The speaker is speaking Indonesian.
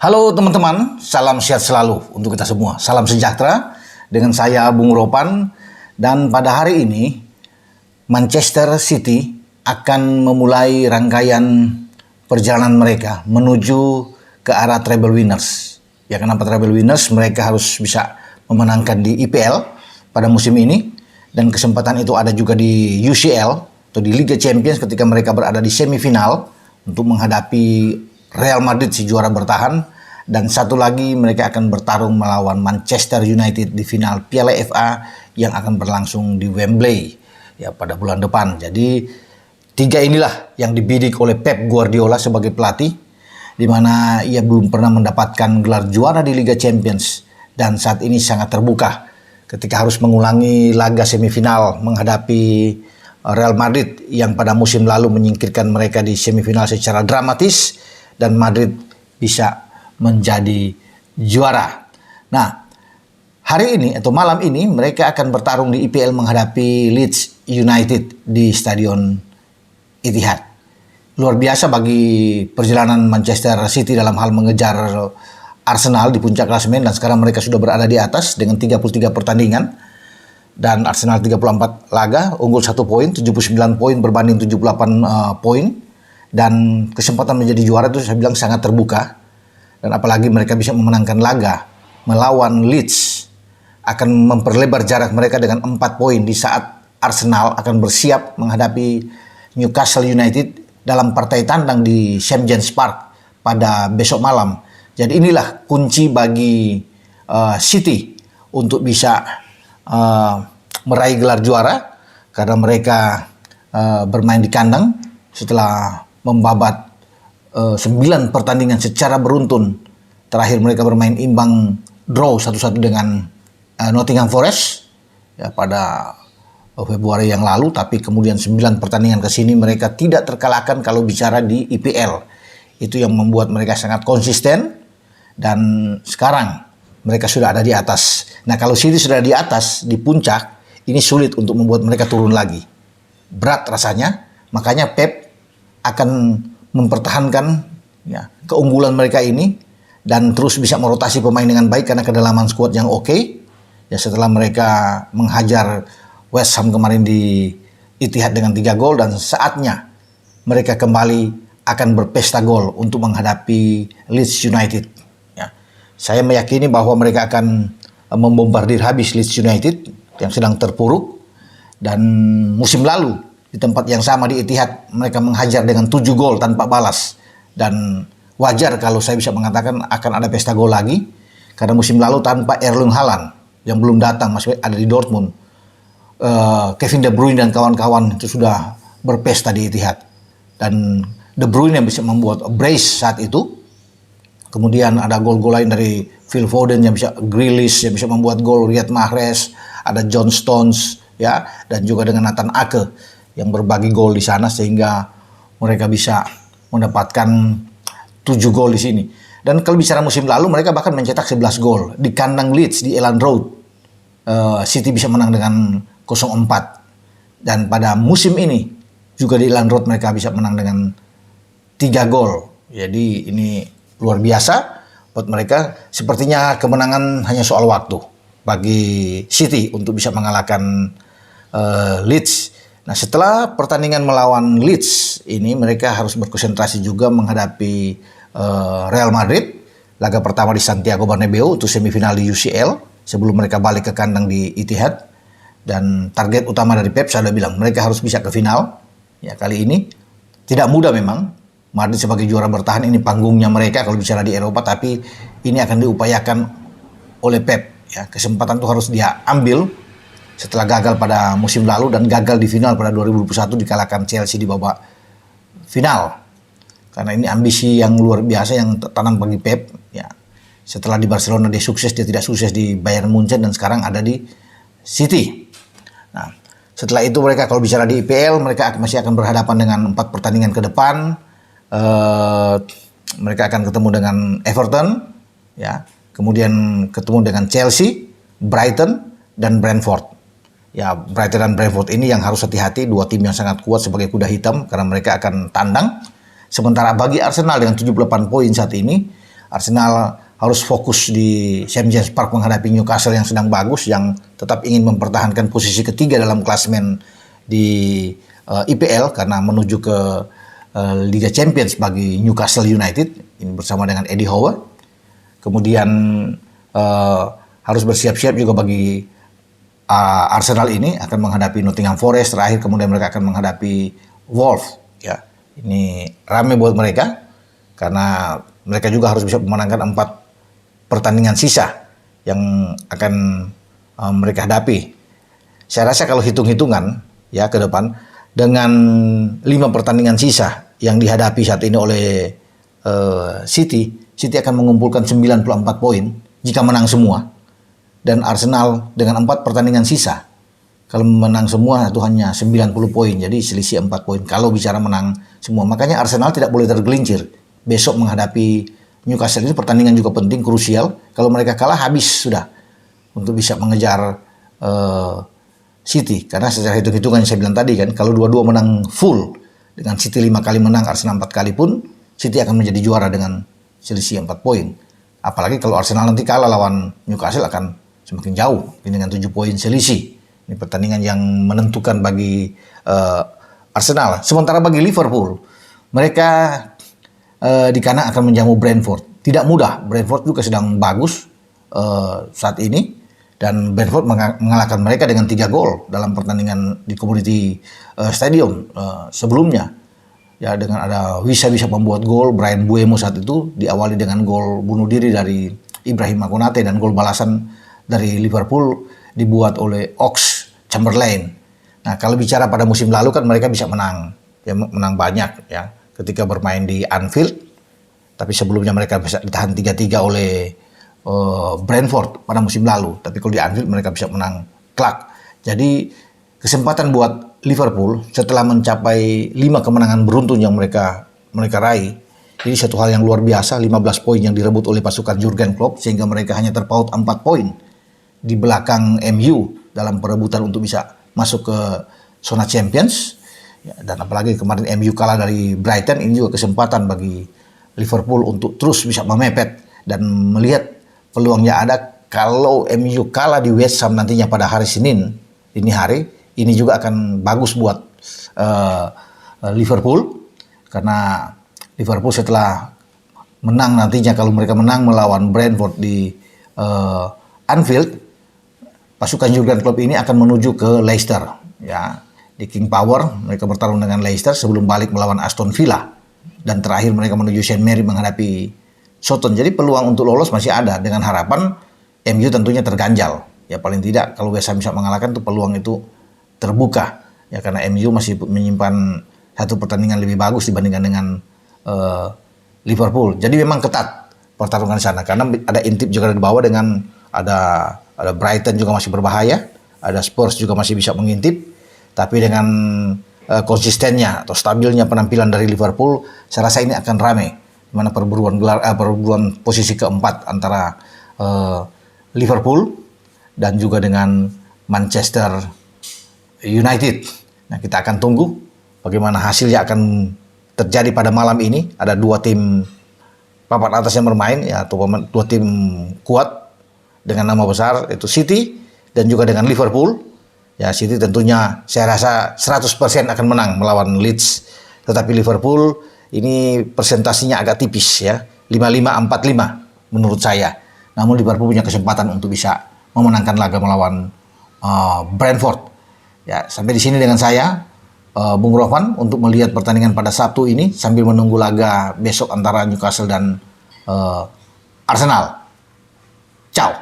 Halo teman-teman, salam sehat selalu untuk kita semua. Salam sejahtera dengan saya Bung Ropan. Dan pada hari ini Manchester City akan memulai rangkaian perjalanan mereka menuju ke arah treble winners. Ya, kenapa treble winners? Mereka harus bisa memenangkan di IPL pada musim ini. Dan kesempatan itu ada juga di UCL atau di Liga Champions ketika mereka berada di semifinal untuk menghadapi Real Madrid si juara bertahan. Dan satu lagi mereka akan bertarung melawan Manchester United di final Piala FA yang akan berlangsung di Wembley ya pada bulan depan. Jadi tiga inilah yang dibidik oleh Pep Guardiola sebagai pelatih, di mana ia belum pernah mendapatkan gelar juara di Liga Champions dan saat ini sangat terbuka ketika harus mengulangi laga semifinal menghadapi Real Madrid yang pada musim lalu menyingkirkan mereka di semifinal secara dramatis dan Madrid bisa menjadi juara. Nah, hari ini atau malam ini mereka akan bertarung di IPL menghadapi Leeds United di Stadion Etihad. Luar biasa bagi perjalanan Manchester City dalam hal mengejar Arsenal di puncak klasemen dan sekarang mereka sudah berada di atas dengan 33 pertandingan dan Arsenal 34 laga, unggul 1 poin, 79 poin berbanding 78 poin dan kesempatan menjadi juara itu saya bilang sangat terbuka. Dan apalagi mereka bisa memenangkan laga melawan Leeds akan memperlebar jarak mereka dengan 4 poin di saat Arsenal akan bersiap menghadapi Newcastle United dalam partai tandang di St. James Park pada besok malam. Jadi inilah kunci bagi City untuk bisa meraih gelar juara karena mereka bermain di kandang setelah membabat 9 pertandingan secara beruntun. Terakhir mereka bermain imbang draw 1-1 dengan Nottingham Forest ya, pada Februari yang lalu, tapi kemudian 9 pertandingan ke sini mereka tidak terkalahkan kalau bicara di IPL. Itu yang membuat mereka sangat konsisten dan sekarang mereka sudah ada di atas. Nah, kalau City sudah di atas di puncak, ini sulit untuk membuat mereka turun lagi. Berat rasanya, makanya Pep akan mempertahankan ya, keunggulan mereka ini dan terus bisa merotasi pemain dengan baik karena kedalaman skuad yang oke. Ya, setelah mereka menghajar West Ham kemarin di Etihad dengan 3 gol dan saatnya mereka kembali akan berpesta gol untuk menghadapi Leeds United. Ya, saya meyakini bahwa mereka akan membombardir habis Leeds United yang sedang terpuruk dan musim lalu di tempat yang sama di Etihad mereka menghajar dengan 7 gol tanpa balas dan wajar kalau saya bisa mengatakan akan ada pesta gol lagi karena musim lalu tanpa Erling Haaland yang belum datang masih ada di Dortmund, Kevin De Bruyne dan kawan-kawan itu sudah berpesta di Etihad dan De Bruyne yang bisa membuat brace saat itu. Kemudian ada gol-gol lain dari Phil Foden yang bisa, Grealish yang bisa membuat gol, Riyad Mahrez, ada John Stones ya dan juga dengan Nathan Ake yang berbagi gol di sana sehingga mereka bisa mendapatkan 7 gol di sini. Dan kalau bicara musim lalu mereka bahkan mencetak 11 gol di kandang Leeds di Elland Road. City bisa menang dengan 0-4. Dan pada musim ini juga di Elland Road mereka bisa menang dengan 3 gol. Jadi ini luar biasa buat mereka. Sepertinya kemenangan hanya soal waktu bagi City untuk bisa mengalahkan Leeds. Nah, setelah pertandingan melawan Leeds ini mereka harus berkonsentrasi juga menghadapi Real Madrid. Laga pertama di Santiago Bernabeu untuk semifinal di UCL sebelum mereka balik ke kandang di Etihad. Dan target utama dari Pep saya sudah bilang mereka harus bisa ke final. Ya, kali ini tidak mudah memang. Madrid sebagai juara bertahan ini panggungnya mereka kalau bicara di Eropa, tapi ini akan diupayakan oleh Pep. Ya, kesempatan itu harus dia ambil setelah gagal pada musim lalu dan gagal di final pada 2021 dikalahkan Chelsea di babak final. Karena ini ambisi yang luar biasa yang tertanam bagi Pep. Ya, setelah di Barcelona dia sukses, dia tidak sukses di Bayern Munchen dan sekarang ada di City. Nah, setelah itu mereka kalau bicara di IPL mereka masih akan berhadapan dengan 4 pertandingan ke depan. Mereka akan ketemu dengan Everton, ya, kemudian ketemu dengan Chelsea, Brighton dan Brentford. Ya, Brighton dan Brentford ini yang harus hati-hati, 2 tim yang sangat kuat sebagai kuda hitam karena mereka akan tandang. Sementara bagi Arsenal dengan 78 poin saat ini, Arsenal harus fokus di St. James Park menghadapi Newcastle yang sedang bagus, yang tetap ingin mempertahankan posisi ketiga dalam klasemen di IPL karena menuju ke Liga Champions bagi Newcastle United ini bersama dengan Eddie Howe. Kemudian harus bersiap-siap juga bagi Arsenal ini akan menghadapi Nottingham Forest terakhir, kemudian mereka akan menghadapi Wolves. Ya, ini rame buat mereka karena mereka juga harus bisa memenangkan 4 pertandingan sisa yang akan mereka hadapi. Saya rasa kalau hitung-hitungan ya ke depan dengan 5 pertandingan sisa yang dihadapi saat ini oleh City akan mengumpulkan 94 poin jika menang semua. Dan Arsenal dengan 4 pertandingan sisa, kalau menang semua itu hanya 90 poin, jadi selisih 4 poin kalau bicara menang semua. Makanya Arsenal tidak boleh tergelincir. Besok menghadapi Newcastle ini pertandingan juga penting, krusial. Kalau mereka kalah habis sudah untuk bisa mengejar City. Karena secara hitung-hitungan yang saya bilang tadi kan, kalau dua-dua menang full, dengan City 5 kali menang, Arsenal 4 kali pun, City akan menjadi juara dengan selisih 4 poin. Apalagi kalau Arsenal nanti kalah lawan Newcastle akan semakin jauh dengan 7 poin selisih. Ini pertandingan yang menentukan bagi Arsenal. Sementara bagi Liverpool, mereka di kandang akan menjamu Brentford. Tidak mudah, Brentford juga sedang bagus saat ini. Dan Brentford mengalahkan mereka dengan 3 gol dalam pertandingan di Community Stadium sebelumnya. Ya, dengan ada bisa membuat gol. Bryan Mbeumo saat itu diawali dengan gol bunuh diri dari Ibrahima Konate, dan gol balasan dari Liverpool dibuat oleh Oxlade-Chamberlain. Nah, kalau bicara pada musim lalu kan mereka bisa menang, ya menang banyak ya ketika bermain di Anfield. Tapi sebelumnya mereka bisa ditahan 3-3 oleh Brentford pada musim lalu. Tapi kalau di Anfield mereka bisa menang telak. Jadi kesempatan buat Liverpool setelah mencapai 5 kemenangan beruntun yang mereka raih. Ini satu hal yang luar biasa, 15 poin yang direbut oleh pasukan Jurgen Klopp sehingga mereka hanya terpaut 4 poin di belakang MU dalam perebutan untuk bisa masuk ke zona Champions. Ya, dan apalagi kemarin MU kalah dari Brighton, ini juga kesempatan bagi Liverpool untuk terus bisa memepet dan melihat peluangnya ada kalau MU kalah di West Ham nantinya pada hari Senin dini hari. Ini juga akan bagus buat Liverpool karena Liverpool setelah menang nantinya, kalau mereka menang melawan Brentford di Anfield, pasukan Jurgen Klopp ini akan menuju ke Leicester ya, di King Power. Mereka bertarung dengan Leicester sebelum balik melawan Aston Villa, dan terakhir mereka menuju St. Mary menghadapi Southampton. Jadi peluang untuk lolos masih ada, dengan harapan MU tentunya terganjal ya, paling tidak kalau West Ham bisa mengalahkan tuh peluang itu terbuka ya, karena MU masih menyimpan 1 pertandingan lebih bagus dibandingkan dengan Liverpool. Jadi memang ketat pertarungan sana karena ada intip juga di bawah, dengan ada Brighton juga masih berbahaya, ada Spurs juga masih bisa mengintip. Tapi dengan konsistennya atau stabilnya penampilan dari Liverpool, saya rasa ini akan ramai, di mana perburuan posisi keempat antara Liverpool dan juga dengan Manchester United. Nah, kita akan tunggu bagaimana hasilnya akan terjadi pada malam ini. Ada 2 tim papan atas yang bermain ya, atau 2 tim kuat dengan nama besar, itu City dan juga dengan Liverpool. Ya, City tentunya saya rasa 100% akan menang melawan Leeds. Tetapi Liverpool ini presentasinya agak tipis ya, 55-45 menurut saya. Namun Liverpool punya kesempatan untuk bisa memenangkan laga melawan Brentford. Ya, sampai di sini dengan saya Bung Rovan untuk melihat pertandingan pada Sabtu ini sambil menunggu laga besok antara Newcastle dan Arsenal. Ciao.